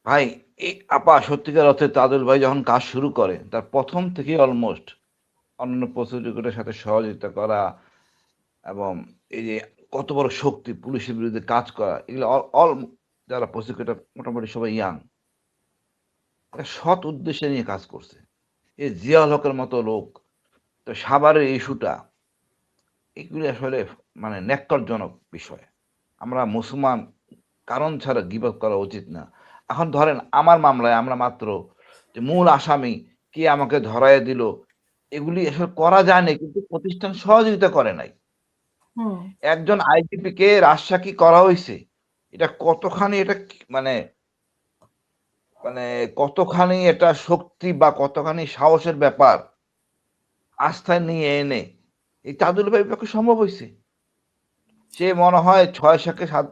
ভাই, এই আপা সত্যিকার অর্থে তাজুল ভাই যখন কাজ শুরু করে তার প্রথম থেকেই অলমোস্ট অন্যান্য প্রসিকিউটরের সাথে সহযোগিতা করা এবং এই যে কত বড় শক্তি পুলিশের বিরুদ্ধে কাজ করা, এগুলো অল যারা প্রসিকিউটর মোটামুটি সবাই ইয়াং, একটা সৎ উদ্দেশ্যে নিয়ে কাজ করছে। এই জিয়াউল হকের মতো লোক, তো সাভারের ইস্যুটা, এগুলি আসলে মানে ন্যক্কারজনক বিষয়। আমরা মুসলমান, কারণ ছাড়া গিভ আপ করা উচিত না। এখন ধরেন আমার মামলায় আমরা মাত্র যে মূল আসামি কে আমাকে ধরায় দিল, এগুলি আসলে করা যায় না, কিন্তু প্রতিষ্ঠান সহযোগিতা করে নাই। হুম একজন আইজিপি কে রাজসাক্ষী করা হয়েছে, এটা কতখানি, এটা মানে মানে কতখানি এটা শক্তি বা কতখানি সাহসের ব্যাপার আস্থায় নিয়ে এনে এই তাজুল ভাইয়ের পক্ষে সম্ভব হয়েছে। সে মনে হয় 6-7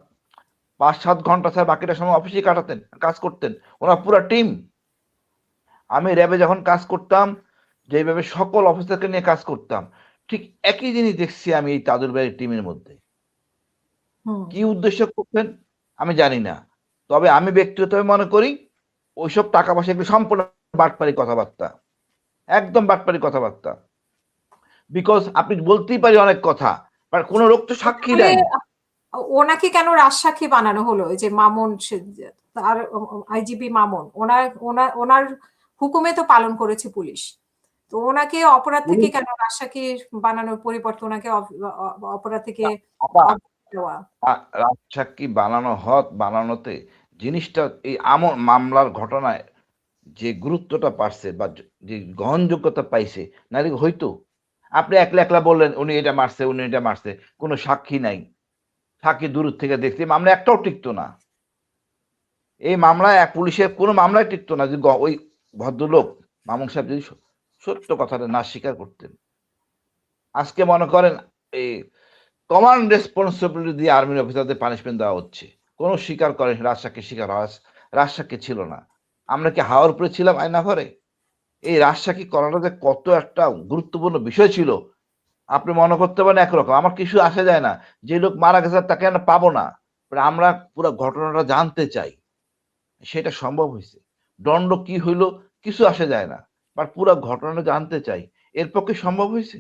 5-7 ঘন্টা স্যার বাকিটা সময় অফিসেই কাটাতেন, কাজ করতেন। ওরা পুরা টিম। আমি র্যাবে যখন কাজ করতাম, যেভাবে সকল অফিসারকে নিয়ে কাজ করতাম, ঠিক একই জিনিস দেখছি আমি এই তাজুল ভাইয়ের টিমের মধ্যে। হুম কি উদ্দেশ্য করতেন আমি জানি না, তবে আমি ব্যক্তিগতভাবে মনে করি ওইসব টাকা পয়সা এগুলো সম্পূর্ণ বাটপারি কথাবার্তা, একদম বাটপারি কথাবার্তা। বিকজ আপনি বলতেই পারি অনেক কথা, বাট কোনো লোক তো সাক্ষী তাহলে দেয়। ওনাকে কেন রাজসাক্ষী বানানো হলো? এই যে মামুন, তার আইজিপি মামুন, ওনার ওনার ওনার হুকুমে তো পালন করেছে পুলিশ, তো ওনাকে অপরাধ থেকে কেন রাজসাক্ষী বানানোর পরিবর্তে ওনাকে অপরাধ থেকে দেওয়া? রাজসাক্ষী বানানো বানানোতে জিনিসটা এই মামলার ঘটনায় যে গুরুত্বটা পাচ্ছে বা যে গ্রহণযোগ্যতা পাইছে, নারী হইতো আপনি একলা একলা বললেন উনি এটা মারছে উনি এটা মারছে, কোনো সাক্ষী নাই, সাক্ষী দূর থেকে দেখছি, মামলা একটাও টিকতো না। এই মামলায় পুলিশের কোনো মামলায় টিকতো না যে ওই ভদ্রলোক মামুন সাহেব যদি সত্য কথাটা না স্বীকার করতেন। আজকে মনে করেন এই কমান্ড রেসপন্সিবিলিটি দিয়ে আর্মির অফিসারদের পানিশমেন্ট দেওয়া হচ্ছে, কোনো স্বীকার করেন রাজসাক্ষী স্বীকার হওয়া, রাজসাক্ষী ছিল না। আমরা কি হাওয়ার উপরে ছিলাম আয়না ঘরে? এই রাজসাক্ষী করাটা যে কত একটা গুরুত্বপূর্ণ বিষয় ছিল, আপনি মনে করতে পারেন একরকম, আমার কিছু আসে যায় না, যে লোক মারা গেছে তাকে আমরা পাবো না, আমরা পুরো ঘটনাটা জানতে চাই, সেটা সম্ভব হয়েছে। দণ্ড কি হইলো কিছু আসে যায় না, বাট পুরো ঘটনাটা জানতে চাই, এর পক্ষে সম্ভব হয়েছে?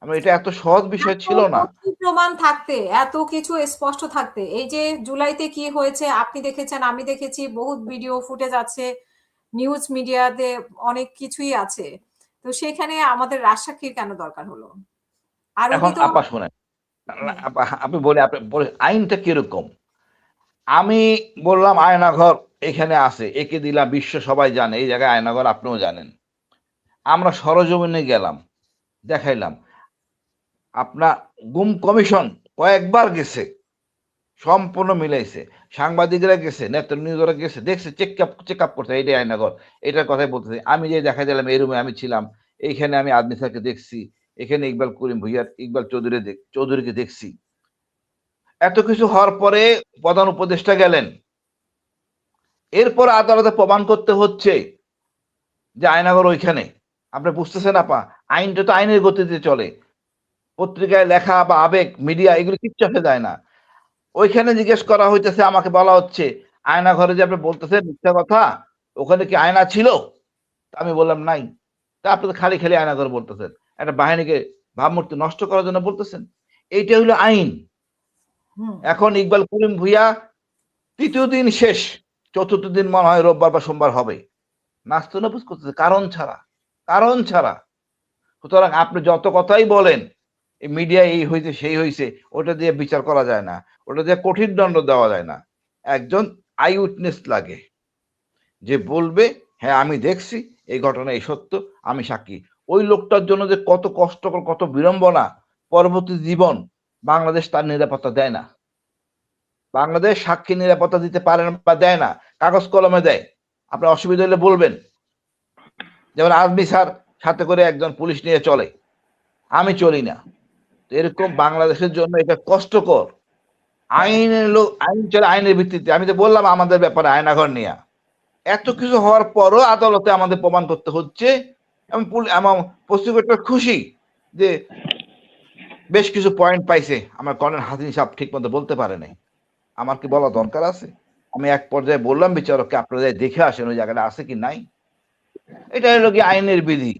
আমরা, এটা এত সহজ বিষয় এত ছিল না। তথ্য প্রমাণ থাকতে, এত কিছু স্পষ্ট থাকতে, এই যে জুলাইতে কি হয়েছে আপনি দেখেছেন, আমি দেখেছি, বহুত ভিডিও ফুটেজ আছে, নিউজ মিডিয়াতে অনেক কিছুই আছে, তো সেখানে আমাদের রাজসাক্ষীর কেন দরকার হলো? আর উনি এখন তো আপা শোনেন, হুম, আপনি বলে আপনি বলে আইনটা কিরকম। আমি বললাম আয়নাঘর এখানে আছে, একে দিলাম, বিশ্ব সবাই জানে এই জায়গায় আয়নাঘর, আপনিও জানেন। আমরা সরজমিনে গেলাম, দেখাইলাম। আপনার গুম কমিশন কয়েকবার গেছে, সম্পূর্ণ মিলাইছে। সাংবাদিকরা গেছে, নেত্র নিউজরা গেছে, দেখছে, চেক আপ করছে, এইটাই আয়নাঘর, এটার কথাই বলতেছে। আমি যে দেখা দিলাম এই রুমে আমি ছিলাম, এইখানে আমি আদমি স্যারকে দেখছি, এখানে ইকবাল করিম ভুইয়ার, ইকবাল চৌধুরীকে দেখছি। এত কিছু হওয়ার পরে প্রধান উপদেষ্টা গেলেন, এরপর আদালতে প্রমাণ করতে হচ্ছে যে আয়নাঘর ওইখানে। আপনি বুঝতেছেন আপা, আইনটা তো আইনের গতিতে চলে, পত্রিকায় লেখা বা আবেগ মিডিয়া এগুলো কিচ্ছু আসে যায় না। ওইখানে জিজ্ঞেস করা হইতেছে, আমাকে বলা হচ্ছে আয়না ঘরে যে আপনি বলতেছেন মিথ্যা কথা, ওখানে কি আয়না ছিল? আমি বললাম নাই। তা আপনি তো খালি খালি আয়না ঘরে বলতেছেন, একটা বাহিনীকে ভাবমূর্তি নষ্ট করার জন্য বলতেছেন। এইটা হইলো আইন। হুম, এখন ইকবাল করিম ভুইয়া তৃতীয় দিন শেষ, চতুর্থ দিন মনে হয় রোববার বা সোমবার হবে, নাস্তানাবুজ করতেছে কারণ ছাড়া, কারণ ছাড়া। সুতরাং আপনি যত কথাই বলেন এই মিডিয়া এই হয়েছে সেই হয়েছে, ওটা দিয়ে বিচার করা যায় না, ওটা দিয়ে কঠিন দণ্ড দেওয়া যায় না। একজন আই উইটনেস লাগে, যে বলবে হ্যাঁ আমি দেখছি এই ঘটনা এই সত্য, আমি সাক্ষী। ওই লোকটার জন্য যে কত কষ্টকর, কত বিড়ম্বনা, পরবর্তী জীবন বাংলাদেশ তার নিরাপত্তা দেয় না। বাংলাদেশ সাক্ষী নিরাপত্তা দিতে পারে না বা দেয় না, কাগজ কলমে দেয়। আপনার অসুবিধা হলে বলবেন। যেমন আর্মি স্যার সাথে করে একজন পুলিশ নিয়ে চলে, আমি চলি না। এরকম বাংলাদেশের জন্য এটা কষ্টকর। আইনের লোক, আইন চলে আইনের ভিত্তিতে। আমি তো বললাম আমাদের ব্যাপারে আয়নাঘর নিয়ে এত কিছু হওয়ার পরও আদালতে আমাদের প্রমাণ করতে হচ্ছে। এবং প্রসিকিউটর খুশি যে বেশ কিছু পয়েন্ট পাইছে, আমার কর্নেল হাসিন সাহেব ঠিক মতো বলতে পারে নাই। আমার কি বলা দরকার আছে? আমি এক পর্যায়ে বললাম বিচারককে, আপনারা যাই দেখে আসেন ওই জায়গাটা আছে কি নাই। এটা হলো কি আইনের বিধি,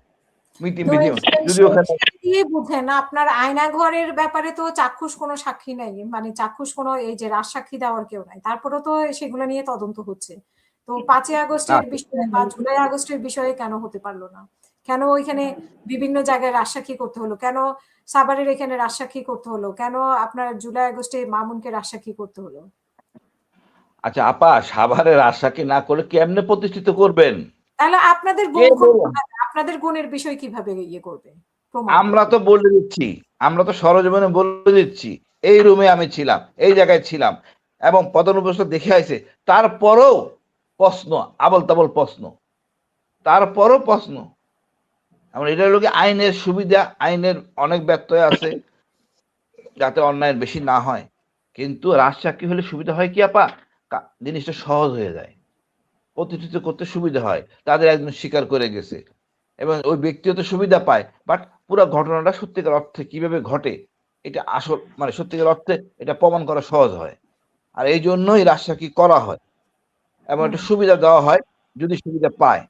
বিধি যদি ওখানে দিয়ে বুঝেন আপনার আয়নাঘরের ব্যাপারে তো চাক্ষুষ কোনো সাক্ষী নাই, মানে চাক্ষুষ কোনো এই যে রাজসাক্ষী দেওয়ার কেউ নাই, তারপরে তো সেগুলো নিয়ে তদন্ত হচ্ছে। তো 5ই আগস্টের বিষয়ে বা জুলাই আগস্টের বিষয়ে কেন হতে পারলো না? কেন ওইখানে বিভিন্ন জায়গায় রাজসাক্ষী করতে হলো? কেন সাভারের এখানে রাজসাক্ষী করতে হলো? কেন আপনার জুলাই আগস্টে মামুনকে রাজসাক্ষী করতে হলো? আচ্ছা আপা, সাভারে রাজসাক্ষী না করে কেমনে প্রতিষ্ঠিত করবেন? তাহলে আপনাদের কে গুণ বলল? আপনাদের গুণের বিষয় কিভাবে ইয়ে করবে, প্রমাণ আমরা করবে? তো বলে দিচ্ছি, আমরা তো সরজমিনে বলে দিচ্ছি, এই রুমে আমি ছিলাম, এই জায়গায় ছিলাম, এবং পদানুপস্থ দেখে আইছে, তারপরও প্রশ্ন, আবল তাবল প্রশ্ন, তারপরও প্রশ্ন। এমন এটা হলো কি আইনের সুবিধা, আইনের অনেক ব্যত্যয় আছে যাতে অন্যায় বেশি না হয়, কিন্তু রাজসাক্ষী হলে সুবিধা হয় কি আপা, জিনিসটা সহজ হয়ে যায়, প্রতিষ্ঠিত করতে সুবিধা হয়, তাদের একজন স্বীকার করে গেছে এবং ওই ব্যক্তিগত সুবিধা পায়, বাট পুরো ঘটনাটা সত্যিকার অর্থে কিভাবে ঘটে এটা আসল মানে সত্যিকার অর্থে এটা প্রমাণ করা সহজ হয়। আর এই জন্যই রাজসাক্ষী করা হয় এবং একটা সুবিধা দেওয়া হয় যদি সুবিধা পায়।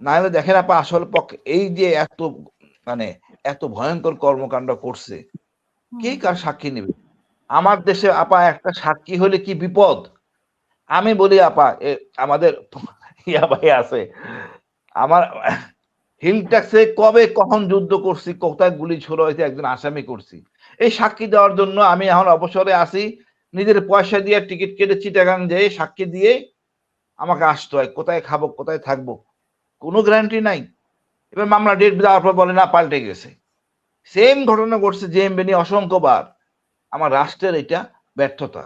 না হলে দেখেন আপা, আসল পক্ষে এই যে এত মানে এত ভয়ঙ্কর কর্মকাণ্ড করছে, কে কার সাক্ষী নেবে? আমার দেশে আপা একটা সাক্ষী হলে কি বিপদ। আমি বলি আপা, আমাদের ইয়া ভাই আছে, আমার হিল ট্যাক্সে কবে কখন যুদ্ধ করছি, কোথায় গুলি ছোড়া হয়েছে, একজন আসামি করছি, এই সাক্ষী দেওয়ার জন্য আমি এখন অবসরে আছি, নিজের পয়সা দিয়ে টিকিট কেটে চিটাগাং যেয়ে সাক্ষী দিয়ে আমাকে আসতে হয়, কোথায় খাবো কোথায় থাকবো কোনো গ্যারান্টি নাই। এবার মামলা ডেট দেওয়ার পর বলে না পাল্টে গেছে। সেম ঘটনা ঘটছে জেএমবি নিয়ে অসংখ্যবার। আমার রাষ্ট্রের এটা ব্যর্থতা।